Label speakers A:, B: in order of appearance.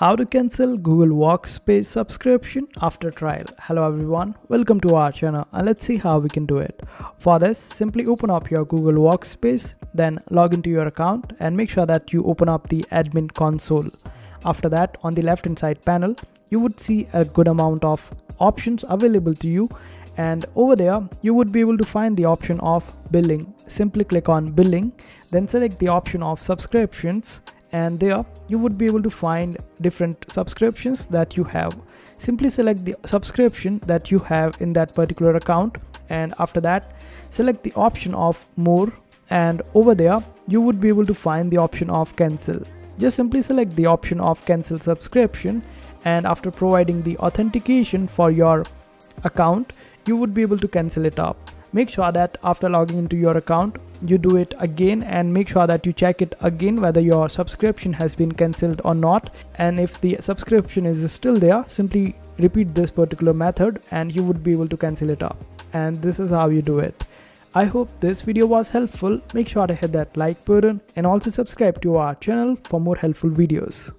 A: How to cancel Google Workspace subscription after trial. Hello everyone, welcome to our channel and let's see how we can do it. For this, simply open up your Google Workspace, then log into your account and make sure that you open up the admin console. After that, on the left hand side panel, you would see a good amount of options available to you, and over there you would be able to find the option of billing. Simply click on billing, then select the option of subscriptions, and there you would be able to find different subscriptions that you have. Simply select the subscription that you have in that particular account, and after that select the option of more, and over there you would be able to find the option of cancel. Just simply select the option of cancel subscription, and after providing the authentication for your account, you would be able to cancel it up. Make sure that after logging into your account, you do it again and make sure that you check it again whether your subscription has been cancelled or not. And if the subscription is still there, simply repeat this particular method and you would be able to cancel it up. And this is how you do it. I hope this video was helpful. Make sure to hit that like button and also subscribe to our channel for more helpful videos.